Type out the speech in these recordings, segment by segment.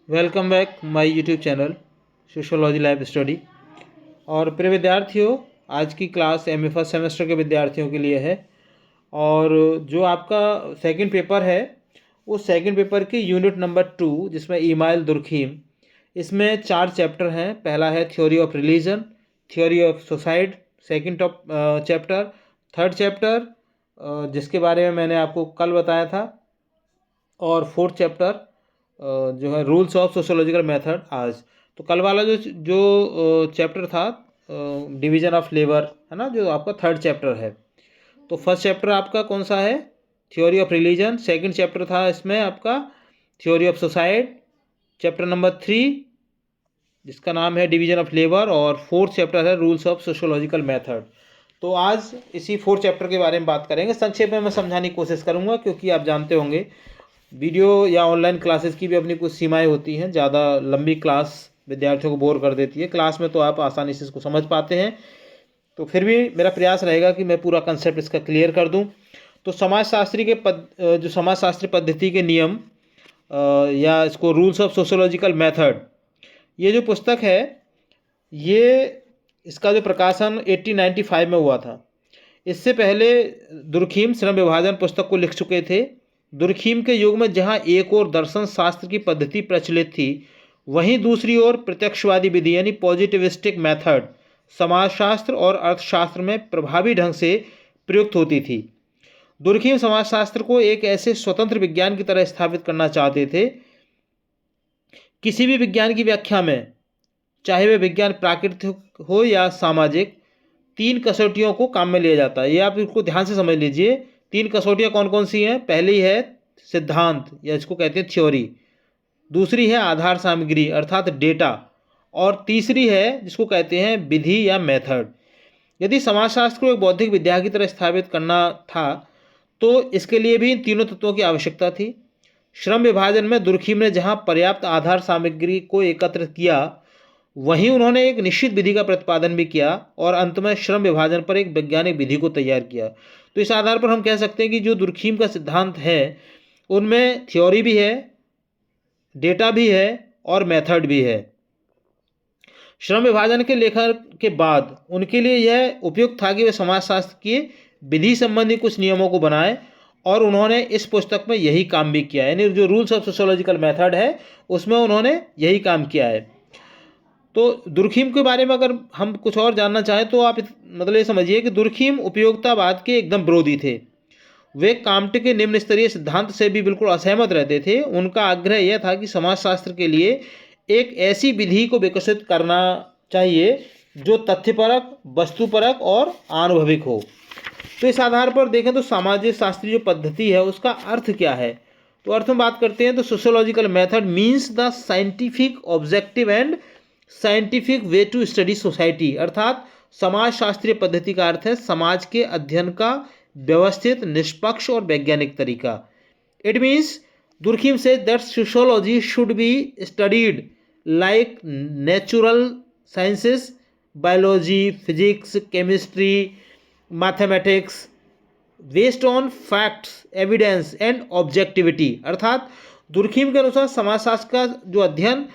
Welcome back my YouTube channel sociology lab study. और प्रिय विद्यार्थियों, आज की क्लास एमए फर्स्ट सेमेस्टर के विद्यार्थियों के लिए है। और जो आपका सेकंड पेपर है उस सेकंड पेपर की यूनिट नंबर 2 जिसमें ईमाइल दुर्खीम, इसमें 4 चैप्टर हैं। पहला है theory of religion, theory of suicide, second chapter, third chapter जिसके बारे में मैंने आपको कल बताया था, और फोर्थ चैप्टर जो है रूल्स ऑफ सोशोलॉजिकल मेथड आज। तो कल वाला जो चैप्टर था डिवीजन ऑफ लेबर है ना, जो आपका थर्ड चैप्टर है। तो फर्स्ट चैप्टर आपका कौन सा है? Theory of religion. Second chapter था इसमें आपका theory of suicide, chapter number 3 जिसका नाम है डिवीजन ऑफ लेबर, और फोर्थ चैप्टर है रूल्स ऑफ सोशोलॉजिकल मेथड। तो आज इसी फोर्थ चैप्टर के बारे में बात करेंगे। संक्षेप में मैं समझाने की कोशिश करूंगा, क्योंकि आप जानते होंगे वीडियो या ऑनलाइन क्लासेस की भी अपनी कुछ सीमाएं होती हैं। ज़्यादा लंबी क्लास विद्यार्थियों को बोर कर देती है। क्लास में तो आप आसानी से इसको समझ पाते हैं, तो फिर भी मेरा प्रयास रहेगा कि मैं पूरा कंसेप्ट इसका क्लियर कर दूं। तो समाजशास्त्री के जो समाजशास्त्री पद्धति के नियम या इसको रूल्स ऑफ सोशोलॉजिकल मेथड, ये जो पुस्तक है, ये इसका जो प्रकाशन 1895 में हुआ था। इससे पहले दुर्खीम श्रम विभाजन पुस्तक को लिख चुके थे। दुर्खीम के युग में जहाँ एक ओर दर्शन शास्त्र की पद्धति प्रचलित थी, वहीं दूसरी ओर प्रत्यक्षवादी विधि यानी पॉजिटिविस्टिक मेथड समाजशास्त्र और अर्थशास्त्र में प्रभावी ढंग से प्रयुक्त होती थी। दुर्खीम समाजशास्त्र को एक ऐसे स्वतंत्र विज्ञान की तरह स्थापित करना चाहते थे। किसी भी विज्ञान की व्याख्या में, चाहे वह विज्ञान प्राकृतिक हो या सामाजिक, 3 कसौटियों को काम में लिया जाता है। ये आप इसको ध्यान से समझ लीजिए। 3 कसौटियाँ कौन कौन सी हैं? पहली है सिद्धांत या इसको कहते हैं थ्योरी, दूसरी है आधार सामग्री अर्थात डेटा, और तीसरी है जिसको कहते हैं विधि या मेथड। यदि समाजशास्त्र को एक बौद्धिक विद्या की तरह स्थापित करना था, तो इसके लिए भी इन तीनों तत्वों की आवश्यकता थी। श्रम विभाजन में दुर्खीम ने जहाँ पर्याप्त आधार सामग्री को एकत्र किया, वहीं उन्होंने एक निश्चित विधि का प्रतिपादन भी किया और अंत में श्रम विभाजन पर एक वैज्ञानिक विधि को तैयार किया। तो इस आधार पर हम कह सकते हैं कि जो दुर्खीम का सिद्धांत है उनमें थ्योरी भी है, डेटा भी है और मेथड भी है। श्रम विभाजन के लेखन के बाद उनके लिए यह उपयुक्त था कि वे समाजशास्त्र की विधि संबंधी कुछ नियमों को बनाए, और उन्होंने इस पुस्तक में यही काम भी किया है। यानी जो रूल्स ऑफ सोशोलॉजिकल मेथड है उसमें उन्होंने यही काम किया है। तो दुर्खीम के बारे में अगर हम कुछ और जानना चाहें तो आप मतलब ये समझिए कि दुर्खीम उपयोगितावाद के एकदम विरोधी थे। वे काम्टे के निम्न स्तरीय सिद्धांत से भी बिल्कुल असहमत रहते थे। उनका आग्रह यह था कि समाजशास्त्र के लिए एक ऐसी विधि को विकसित करना चाहिए जो तथ्यपरक, वस्तुपरक और आनुभविक हो। तो इस आधार पर देखें तो सामाजिक शास्त्री जो पद्धति है उसका अर्थ क्या है? तो अर्थ में बात करते हैं तो sociological method means the scientific objective and scientific way to study society, अर्थात समाजशास्त्रीय पद्धति का अर्थ है समाज के अध्ययन का व्यवस्थित, निष्पक्ष और वैज्ञानिक तरीका। It means Durkheim say that sociology should be studied like natural sciences, biology, physics, chemistry, mathematics, based on facts, evidence and objectivity. अर्थात दुर्खीम के अनुसार समाजशास्त्र का जो अध्ययन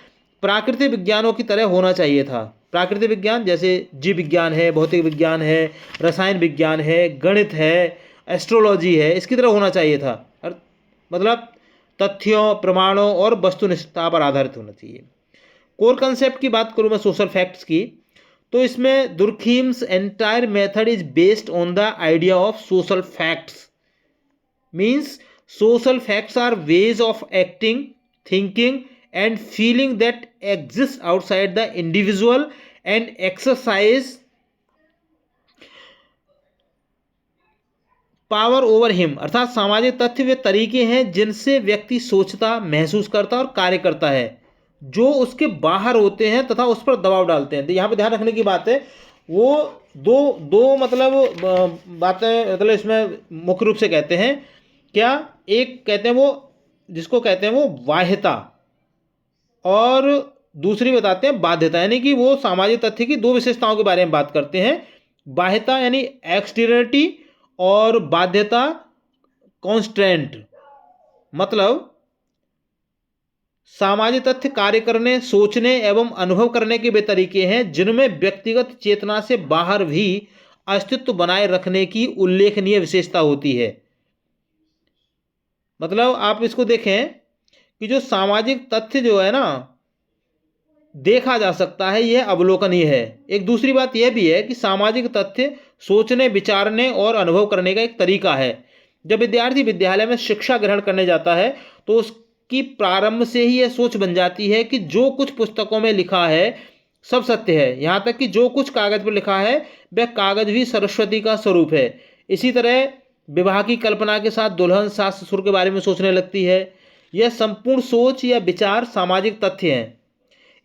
प्राकृतिक विज्ञानों की तरह होना चाहिए था। प्राकृतिक विज्ञान जैसे जीव विज्ञान है, भौतिक विज्ञान है, रसायन विज्ञान है, गणित है, एस्ट्रोलॉजी है, इसकी तरह होना चाहिए था। मतलब तथ्यों, प्रमाणों और वस्तुनिष्ठता पर आधारित होना चाहिए। कोर कंसेप्ट की बात करूँ मैं सोशल फैक्ट्स की, तो इसमें Durkheim's entire method is based on the idea of social facts. Means social facts are ways of acting, thinking and feeling that exists outside the individual and exercise power over him। अर्थात सामाजिक तथ्य वे तरीके हैं जिनसे व्यक्ति सोचता, महसूस करता और कार्य करता है जो उसके बाहर होते हैं तथा उस पर दबाव डालते हैं। तो यहाँ पे ध्यान रखने की बात है, वो दो मतलब बातें मतलब इसमें मुख्य रूप से कहते हैं क्या? एक कहते हैं वो जिसको कहते हैं वो बाह्यता, और दूसरी बताते हैं बाध्यता। यानी कि वो सामाजिक तथ्य की 2 विशेषताओं के बारे में बात करते हैं। बाह्यता यानी एक्सटीरियरिटी, और बाध्यता कॉन्स्ट्रेंट। मतलब सामाजिक तथ्य कार्य करने, सोचने एवं अनुभव करने के वे तरीके हैं जिनमें व्यक्तिगत चेतना से बाहर भी अस्तित्व बनाए रखने की उल्लेखनीय विशेषता होती है। मतलब आप इसको देखें कि जो सामाजिक तथ्य जो है ना, देखा जा सकता है, यह अवलोकनीय है। एक दूसरी बात यह भी है कि सामाजिक तथ्य सोचने, विचारने और अनुभव करने का एक तरीका है। जब विद्यार्थी विद्यालय में शिक्षा ग्रहण करने जाता है तो उसकी प्रारंभ से ही यह सोच बन जाती है कि जो कुछ पुस्तकों में लिखा है सब सत्य है। यहाँ तक कि जो कुछ कागज पर लिखा है वह कागज भी सरस्वती का स्वरूप है। इसी तरह विवाह की कल्पना के साथ दुल्हन सास ससुर के बारे में सोचने लगती है। यह संपूर्ण सोच या विचार सामाजिक तथ्य हैं।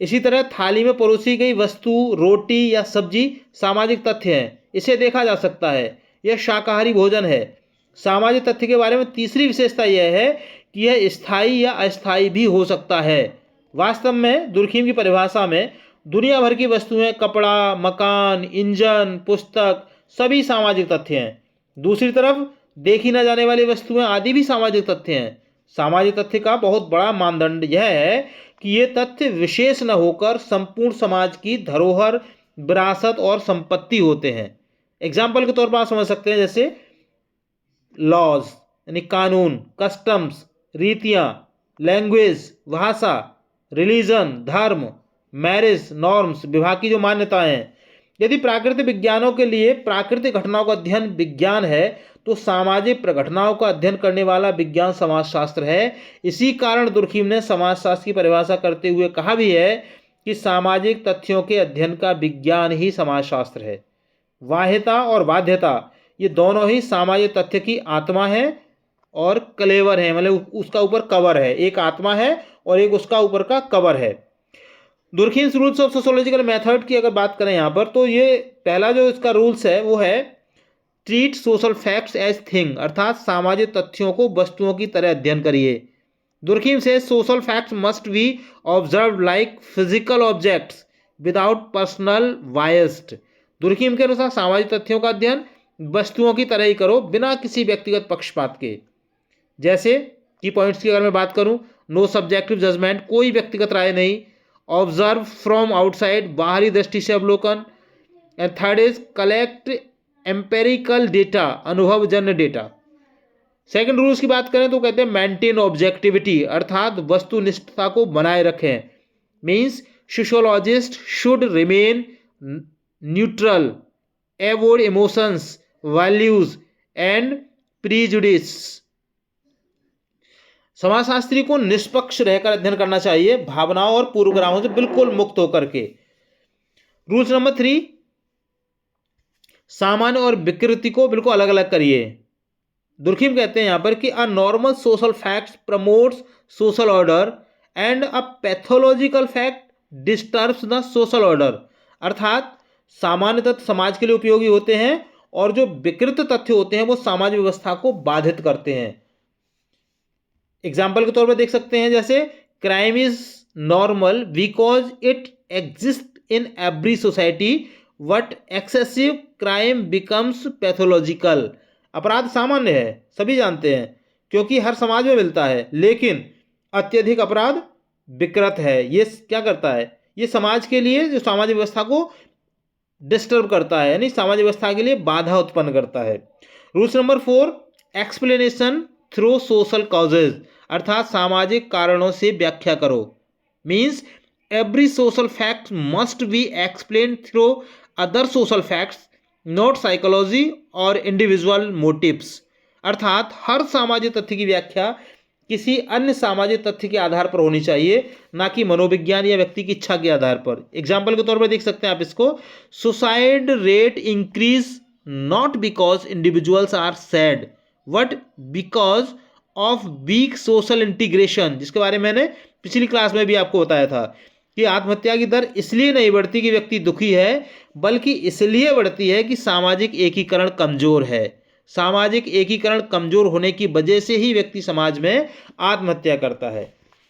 इसी तरह थाली में परोसी गई वस्तु, रोटी या सब्जी सामाजिक तथ्य है, इसे देखा जा सकता है, यह शाकाहारी भोजन है। सामाजिक तथ्य के बारे में तीसरी विशेषता यह है कि यह स्थायी या अस्थायी भी हो सकता है। वास्तव में दुर्खीम की परिभाषा में दुनिया भर की वस्तुएं, कपड़ा, मकान, इंजन, पुस्तक सभी सामाजिक तथ्य हैं। दूसरी तरफ देखी न जाने वाली वस्तुएं आदि भी सामाजिक तथ्य हैं। सामाजिक तथ्य का बहुत बड़ा मानदंड यह है कि ये तथ्य विशेष न होकर संपूर्ण समाज की धरोहर, विरासत और संपत्ति होते हैं। एग्जाम्पल के तौर पर आप समझ सकते हैं, जैसे लॉज यानी कानून, कस्टम्स रीतियां, लैंग्वेज भाषा, रिलीजन धर्म, मैरिज नॉर्म्स विवाह की जो मान्यताएं हैं। यदि प्राकृतिक विज्ञानों के लिए प्राकृतिक घटनाओं का अध्ययन विज्ञान है तो सामाजिक प्रघटनाओं का अध्ययन करने वाला विज्ञान समाजशास्त्र है। इसी कारण दुर्खीम ने समाजशास्त्र की परिभाषा करते हुए कहा भी है कि सामाजिक तथ्यों के अध्ययन का विज्ञान ही समाजशास्त्र है। बाह्यता और बाध्यता ये दोनों ही सामाजिक तथ्य की आत्मा है और कलेवर है, मतलब उसका ऊपर कवर है। एक आत्मा है और एक उसका ऊपर का कवर है। दुर्खीम्स रूल्स ऑफ सोशोलॉजिकल मेथड की अगर बात करें यहाँ पर, तो ये पहला जो इसका रूल्स है वो है treat social facts as thing, अर्थात सामाजिक तथ्यों को वस्तुओं की तरह अध्ययन करिए। दुर्खीम से social facts must be observe like physical objects without personal biased. Durkheim के अनुसार सामाजिक तथ्यों का अध्ययन वस्तुओं की तरह ही करो, बिना किसी व्यक्तिगत पक्षपात के। जैसे की पॉइंट्स की अगर मैं बात करूं, नो सब्जेक्टिव जजमेंट, कोई व्यक्तिगत राय नहीं। ऑब्जर्व फ्रॉम आउटसाइड, बाहरी दृष्टि से अवलोकन। And third is collect empirical data, अनुभवजन्य डेटा। सेकंड रूल्स की बात करें तो कहते हैं मेंटेन ऑब्जेक्टिविटी, अर्थात वस्तुनिष्ठता को बनाए रखें। Means sociologist should remain neutral, avoid emotions, values and prejudice. समाजशास्त्री को निष्पक्ष रहकर अध्ययन करना चाहिए, भावनाओं और पूर्वग्रहों से बिल्कुल मुक्त होकर के। रूल्स नंबर 3, सामान्य और विकृति को बिल्कुल अलग अलग करिए। दुर्खीम कहते हैं यहां पर कि a normal social facts promotes social order and a pathological fact disturbs the social order, अर्थात सामान्य तथ्य समाज के लिए उपयोगी होते हैं और जो विकृत तथ्य होते हैं वो समाज व्यवस्था को बाधित करते हैं। एग्जाम्पल के तौर पर देख सकते हैं, जैसे crime is normal because it exist in every society but excessive crime becomes pathological. अपराध सामान्य है, सभी जानते हैं, क्योंकि हर समाज में मिलता है, लेकिन अत्यधिक अपराध विकृत है। ये क्या करता है, ये समाज के लिए, जो सामाजिक व्यवस्था को डिस्टर्ब करता है, यानी सामाजिक व्यवस्था के लिए बाधा उत्पन्न करता है। Rules number 4, explanation through social causes, अर्थात सामाजिक कारणों से व्याख्या करो। Means every social fact must be explain through other social facts, not psychology और इंडिविजुअल मोटिव्स, अर्थात हर सामाजिक तथ्य की व्याख्या किसी अन्य सामाजिक तथ्य के आधार पर होनी चाहिए, ना कि मनोविज्ञान या व्यक्ति की इच्छा के आधार पर। एग्जाम्पल के तौर पर देख सकते हैं आप इसको, suicide rate increase not because individuals are sad but because of weak social integration, जिसके बारे में मैंने पिछली क्लास में भी आपको बताया था कि आत्महत्या की दर इसलिए नहीं बढ़ती कि व्यक्ति दुखी है, बल्कि इसलिए बढ़ती है कि सामाजिक एकीकरण कमजोर है। सामाजिक एकीकरण कमजोर होने की वजह से ही व्यक्ति समाज में आत्महत्या करता है।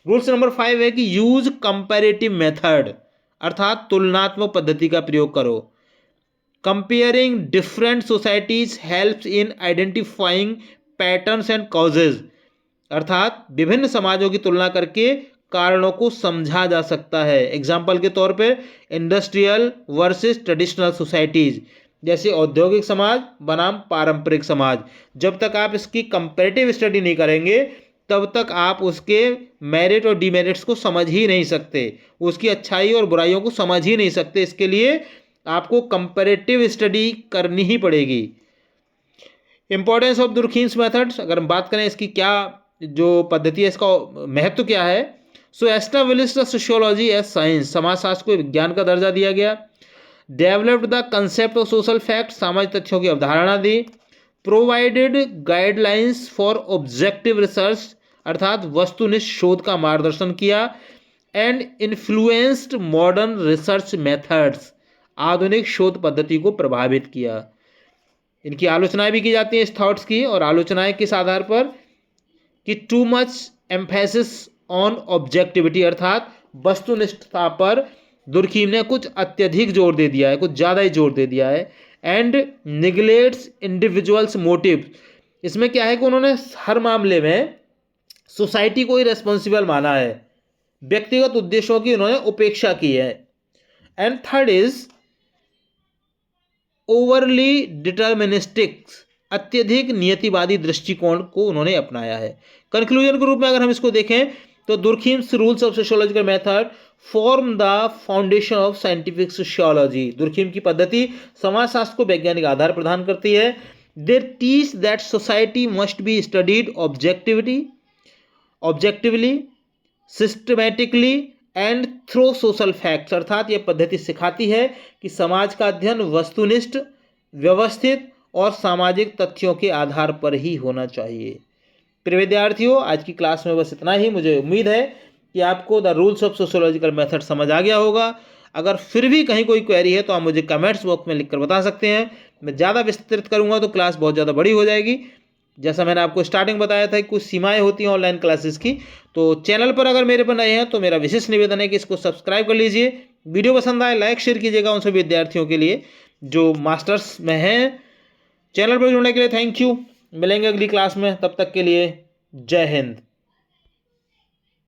रूल्स नंबर 5 है कि यूज कंपैरेटिव मेथड, अर्थात तुलनात्मक पद्धति का प्रयोग करो। Comparing different societies helps in identifying patterns and causes, अर्थात विभिन्न समाजों की तुलना करके कारणों को समझा जा सकता है। एग्जाम्पल के तौर पे इंडस्ट्रियल वर्सेस ट्रेडिशनल सोसाइटीज, जैसे औद्योगिक समाज बनाम पारंपरिक समाज। जब तक आप इसकी कंपैरेटिव स्टडी नहीं करेंगे तब तक आप उसके मेरिट और डीमेरिट्स को समझ ही नहीं सकते, उसकी अच्छाई और बुराइयों को समझ ही नहीं सकते। इसके लिए आपको कंपैरेटिव स्टडी करनी ही पड़ेगी। इंपॉर्टेंस ऑफ दुर्खीम्स मेथड्स, अगर हम बात करें इसकी क्या जो पद्धति है, इसका महत्व क्या है। So established sociology as science, समाजशास्त्र को विज्ञान का दर्जा दिया गया। Developed the concept of social fact, सामाजिक तथ्यों की अवधारणा दी। Provided guidelines for objective research, अर्थात वस्तुनिष्ठ शोध का मार्गदर्शन किया। And influenced modern research methods, आधुनिक शोध पद्धति को प्रभावित किया। इनकी आलोचनाएं भी की जाती हैं इस थॉट्स की, और आलोचनाएं किस आधार पर कि too much emphasis on objectivity, अर्थात वस्तुनिष्ठता पर दुर्खीम ने कुछ अत्यधिक जोर दे दिया है, कुछ ज़्यादा ही जोर दे दिया है। एंड निगलेट्स इंडिविजुअल्स मोटिव, इसमें क्या है कि उन्होंने हर मामले में सोसाइटी को ही रेस्पॉन्सिबल माना है, व्यक्तिगत उद्देश्यों की उन्होंने उपेक्षा की है। And third is overly deterministic, अत्यधिक नियतिवादी दृष्टिकोण को उन्होंने अपनाया है। कंक्लूजन के रूप में अगर हम इसको देखें तो Durkheim's rules of sociological method form the foundation of scientific sociology, Durkheim की पद्धति समाजशास्त्र को वैज्ञानिक आधार प्रदान करती है। They teach that society must be studied objectively systematically and through social facts, अर्थात यह पद्धति सिखाती है कि समाज का अध्ययन वस्तुनिष्ठ, व्यवस्थित और सामाजिक तथ्यों के आधार पर ही होना चाहिए। प्रिय विद्यार्थियों, आज की क्लास में बस इतना ही। मुझे उम्मीद है कि आपको the rules of sociological method समझ आ गया होगा। अगर फिर भी कहीं कोई क्वेरी है तो आप मुझे कमेंट्स बॉक्स में लिखकर बता सकते हैं। मैं ज़्यादा विस्तृत करूँगा तो क्लास बहुत ज़्यादा बड़ी हो जाएगी। जैसा मैंने आपको स्टार्टिंग बताया था कि कुछ सीमाएं होती हैं ऑनलाइन क्लासेस की। तो चैनल पर अगर मेरे पर नए हैं तो मेरा विशेष निवेदन है कि इसको सब्सक्राइब कर लीजिए। वीडियो पसंद आए लाइक शेयर कीजिएगा उन सभी विद्यार्थियों के लिए जो मास्टर्स में हैं। चैनल पर जुड़ने के लिए थैंक यू। मिलेंगे अगली क्लास में, तब तक के लिए जय हिंद।